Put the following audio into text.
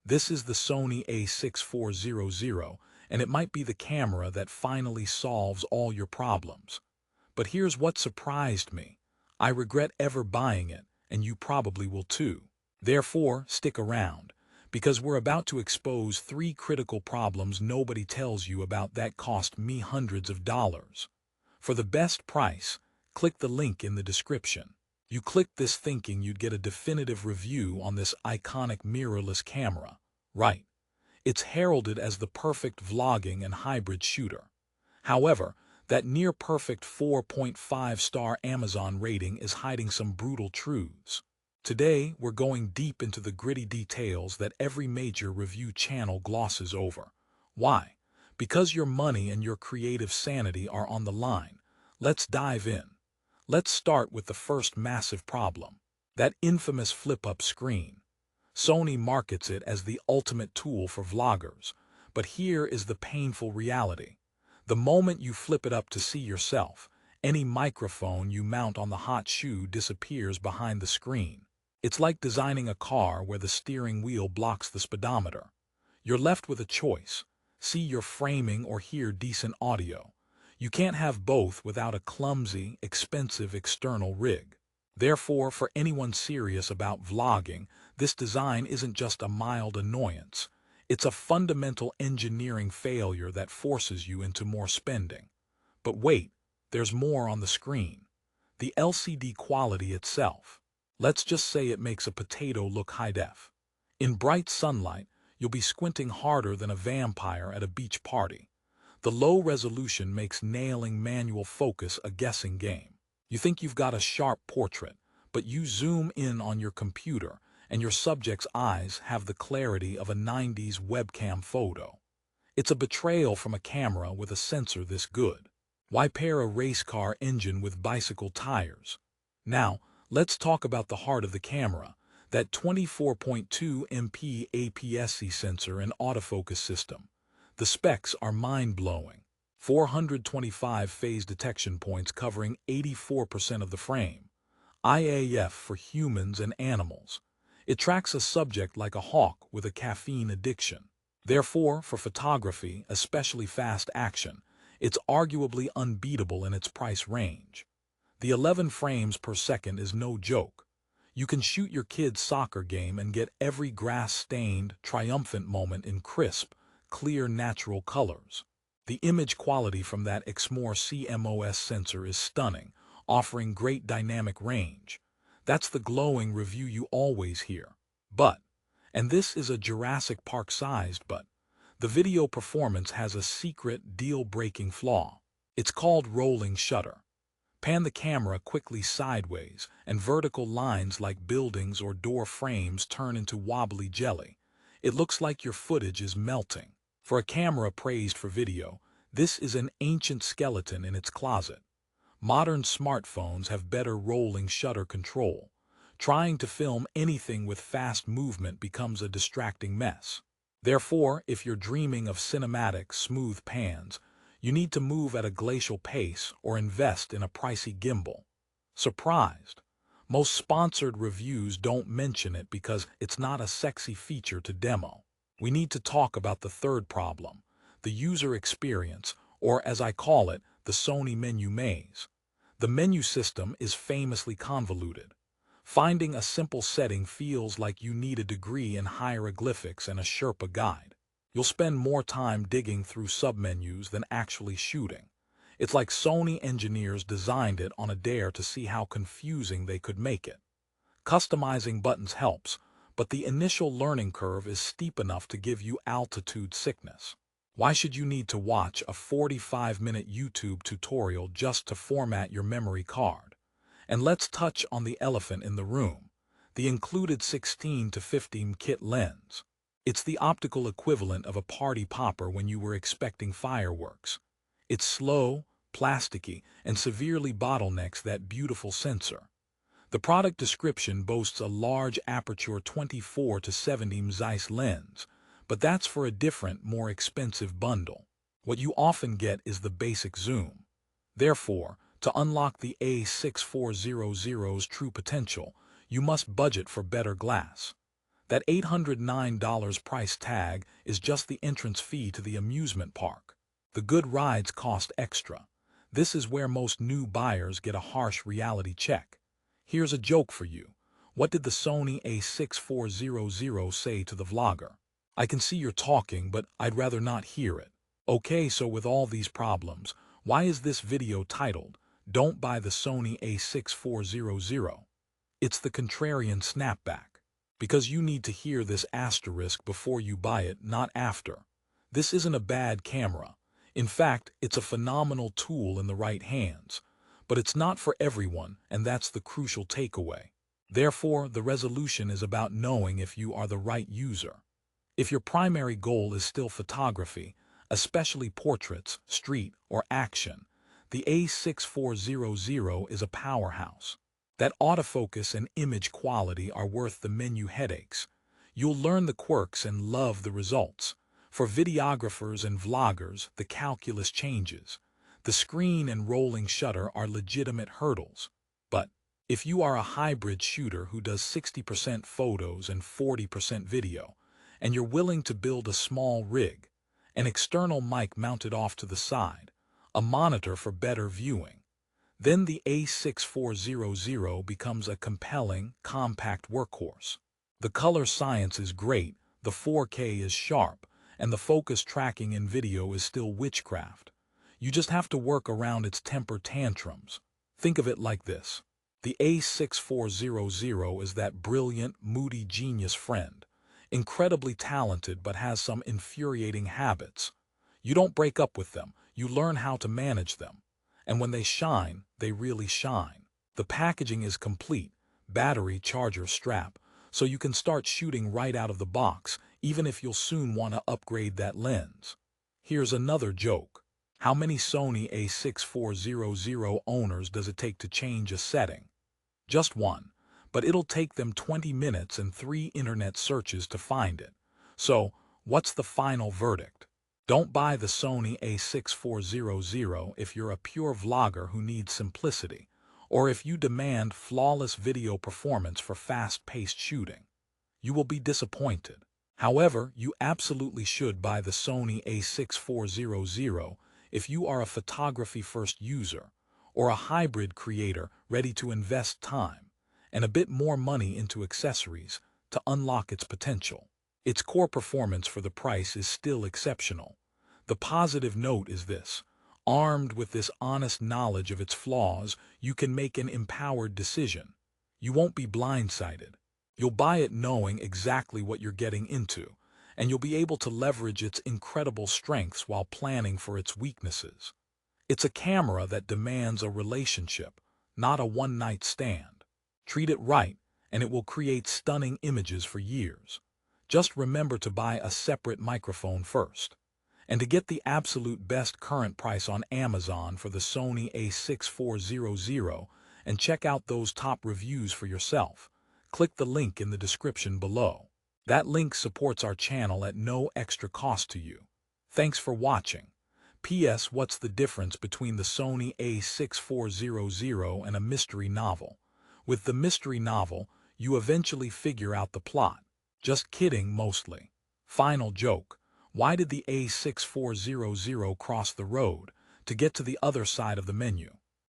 This is the Sony A6400, and it might be the camera that finally solves all your problems. But here's what surprised me. I regret ever buying it, and you probably will too. Therefore, stick around, because we're about to expose 3 critical problems nobody tells you about that cost me hundreds of dollars. For the best price, click the link in the description. You clicked this thinking you'd get a definitive review on this iconic mirrorless camera. Right. It's heralded as the perfect vlogging and hybrid shooter. However, that near-perfect 4.5-star Amazon rating is hiding some brutal truths. Today, we're going deep into the gritty details that every major review channel glosses over. Why? Because your money and your creative sanity are on the line. Let's dive in. Let's start with the first massive problem. That infamous flip-up screen. Sony markets it as the ultimate tool for vloggers, but here is the painful reality. The moment you flip it up to see yourself, any microphone you mount on the hot shoe disappears behind the screen. It's like designing a car where the steering wheel blocks the speedometer. You're left with a choice: see your framing or hear decent audio. You can't have both without a clumsy, expensive external rig. Therefore, for anyone serious about vlogging, this design isn't just a mild annoyance. It's a fundamental engineering failure that forces you into more spending. But wait, there's more on the screen. The LCD quality itself. Let's just say it makes a potato look high-def. In bright sunlight, you'll be squinting harder than a vampire at a beach party. The low resolution makes nailing manual focus a guessing game. You think you've got a sharp portrait, but you zoom in on your computer, and your subject's eyes have the clarity of a 90s webcam photo. It's a betrayal from a camera with a sensor this good. Why pair a race car engine with bicycle tires? Now, let's talk about the heart of the camera, that 24.2 MP APS-C sensor and autofocus system. The specs are mind-blowing. 425 phase detection points covering 84% of the frame. IAF for humans and animals. It tracks a subject like a hawk with a caffeine addiction. Therefore, for photography, especially fast action, it's arguably unbeatable in its price range. The 11 frames per second is no joke. You can shoot your kid's soccer game and get every grass-stained, triumphant moment in crisp, clear natural colors. The image quality from that Exmor CMOS sensor is stunning, offering great dynamic range. That's the glowing review you always hear. But, and this is a Jurassic Park-sized but, the video performance has a secret, deal-breaking flaw. It's called rolling shutter. Pan the camera quickly sideways, and vertical lines like buildings or door frames turn into wobbly jelly. It looks like your footage is melting. For a camera praised for video, this is an ancient skeleton in its closet. Modern smartphones have better rolling shutter control. Trying to film anything with fast movement becomes a distracting mess. Therefore, if you're dreaming of cinematic, smooth pans, you need to move at a glacial pace or invest in a pricey gimbal. Surprised? Most sponsored reviews don't mention it because it's not a sexy feature to demo. We need to talk about the third problem, the user experience, or as I call it, the Sony menu maze. The menu system is famously convoluted. Finding a simple setting feels like you need a degree in hieroglyphics and a Sherpa guide. You'll spend more time digging through submenus than actually shooting. It's like Sony engineers designed it on a dare to see how confusing they could make it. Customizing buttons helps, but the initial learning curve is steep enough to give you altitude sickness. Why should you need to watch a 45-minute YouTube tutorial just to format your memory card? And let's touch on the elephant in the room, the included 16 to 15 kit lens. It's the optical equivalent of a party popper when you were expecting fireworks. It's slow, plasticky, and severely bottlenecks that beautiful sensor. The product description boasts a large aperture 24 to 70 Zeiss lens, but that's for a different, more expensive bundle. What you often get is the basic zoom. Therefore, to unlock the A6400's true potential, you must budget for better glass. That $809 price tag is just the entrance fee to the amusement park. The good rides cost extra. This is where most new buyers get a harsh reality check. Here's a joke for you. What did the Sony A6400 say to the vlogger? I can see you're talking, but I'd rather not hear it. Okay, so with all these problems, why is this video titled, "Don't Buy the Sony A6400"? It's the contrarian snapback. Because you need to hear this asterisk before you buy it, not after. This isn't a bad camera. In fact, it's a phenomenal tool in the right hands. But it's not for everyone, and that's the crucial takeaway. Therefore, the resolution is about knowing if you are the right user. If your primary goal is still photography, especially portraits, street, or action, the A6400 is a powerhouse. That autofocus and image quality are worth the menu headaches. You'll learn the quirks and love the results. For videographers and vloggers, the calculus changes. The screen and rolling shutter are legitimate hurdles. But if you are a hybrid shooter who does 60% photos and 40% video, and you're willing to build a small rig, an external mic mounted off to the side, a monitor for better viewing, then the A6400 becomes a compelling, compact workhorse. The color science is great, the 4K is sharp, and the focus tracking in video is still witchcraft. You just have to work around its temper tantrums. Think of it like this. The A6400 is that brilliant, moody genius friend. Incredibly talented but has some infuriating habits. You don't break up with them, you learn how to manage them. And when they shine, they really shine. The packaging is complete, battery, charger, strap, so you can start shooting right out of the box, even if you'll soon want to upgrade that lens. Here's another joke. How many Sony A6400 owners does it take to change a setting? Just one, but it'll take them 20 minutes and 3 internet searches to find it. So, what's the final verdict? Don't buy the Sony A6400 if you're a pure vlogger who needs simplicity, or if you demand flawless video performance for fast-paced shooting. You will be disappointed. However, you absolutely should buy the Sony A6400 if you are a photography-first user, or a hybrid creator ready to invest time and a bit more money into accessories to unlock its potential. Its core performance for the price is still exceptional. The positive note is this: armed with this honest knowledge of its flaws, you can make an empowered decision. You won't be blindsided. You'll buy it knowing exactly what you're getting into, and you'll be able to leverage its incredible strengths while planning for its weaknesses. It's a camera that demands a relationship, not a one-night stand. Treat it right, and it will create stunning images for years. Just remember to buy a separate microphone first. And to get the absolute best current price on Amazon for the Sony A6400 and check out those top reviews for yourself, click the link in the description below. That link supports our channel at no extra cost to you. Thanks for watching. P.S. What's the difference between the Sony A6400 and a mystery novel? With the mystery novel, you eventually figure out the plot. Just kidding, mostly. Final joke. Why did the A6400 cross the road to get to the other side of the menu?